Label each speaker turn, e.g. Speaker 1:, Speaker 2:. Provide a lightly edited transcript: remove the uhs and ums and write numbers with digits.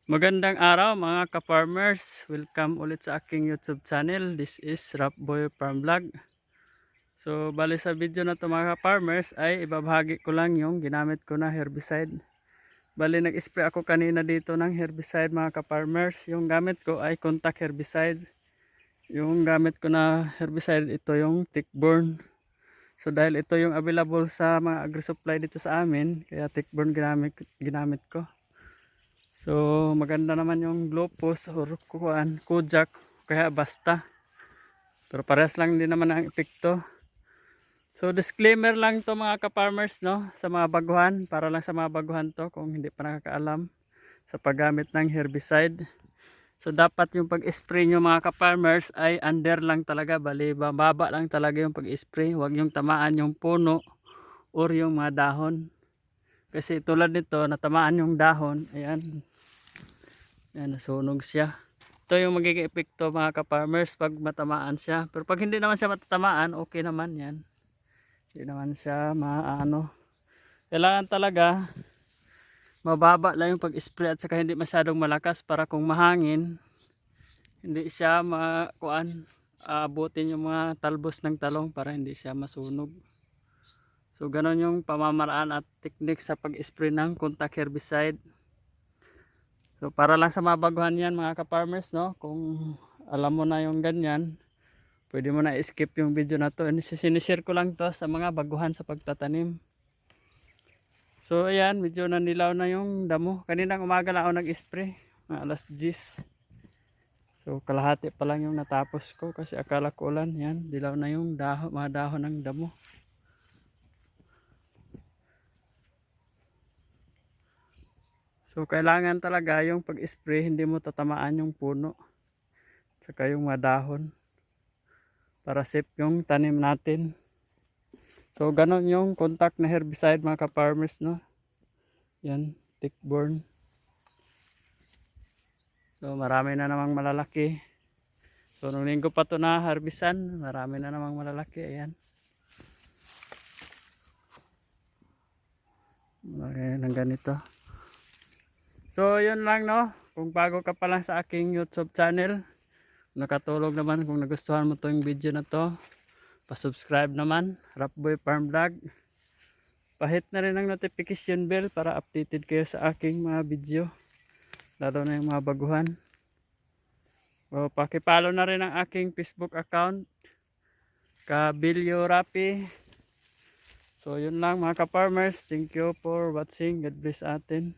Speaker 1: Magandang araw mga ka-farmers. Welcome ulit sa aking YouTube channel. This is Rapboy Farm Vlog. So bali sa video na to mga ka-farmers ay ibabahagi ko lang yung ginamit ko na herbicide. Bali nag-spray ako kanina dito ng herbicide mga ka-farmers. Yung gamit ko ay contact herbicide. Yung gamit ko na herbicide ito yung tickborne. So dahil ito yung available sa mga agri-supply dito sa amin, kaya tickborne ginamit ko. So maganda naman yung Glopus or Kojak kaya basta. Pero parehas lang din naman ang epekto. So disclaimer lang to mga ka-farmers no, sa mga baguhan, para lang sa mga baguhan to kung hindi pa nakakaalam sa paggamit ng herbicide. So dapat yung pag-spray nyo mga ka-farmers ay under lang talaga, bali bababa lang talaga yung pag-spray, huwag yung tamaan yung puno or yung mga dahon. Kasi tulad nito, natamaan yung dahon, ayan. Yan, nasunog siya. Ito yung magiging epekto mga ka-farmers pag matamaan siya. Pero pag hindi naman siya matatamaan, okay naman yan. Hindi naman siya maano. Kailangan talaga mababa lang yung pag-spray at saka hindi masyadong malakas para kung mahangin, hindi siya abutin yung mga talbos ng talong para hindi siya masunog. So ganon yung pamamaraan at technique sa pag-spray ng contact herbicide. So para lang sa mabaguhan yan mga ka-farmers no, kung alam mo na yung ganyan, pwede mo na skip yung video na to. Sinishare ko lang to sa mga baguhan sa pagtatanim. So ayan, medyo nanilaw na yung damo. Kaninang umaga lang ako nag-spray, mga alas 10. So kalahati pa lang yung natapos ko kasi akala ko ulan. Yan, dilaw na yung mga dahon ng damo. So kailangan talaga yung pag-spray hindi mo tatamaan yung puno saka yung mga dahon para safe yung tanim natin. So ganon yung contact na herbicide mga ka-farmers no. Yan, tickborne. So marami na namang malalaki. So nung linggo pa to na harbisan, marami na namang malalaki. Ayan. Ayan ang ganito. So yun lang no. Kung bago ka pa lang sa aking YouTube channel, nakatulog naman kung nagustuhan mo to yung video na to, pa-subscribe naman, Rapboy Farm Vlog. Pahit na rin ang notification bell para updated kayo sa aking mga video, lalo na yung mga baguhan. O paki-follow na rin ang aking Facebook account, Kabilyo Rapi. So yun lang mga ka-farmers, thank you for watching. God bless atin.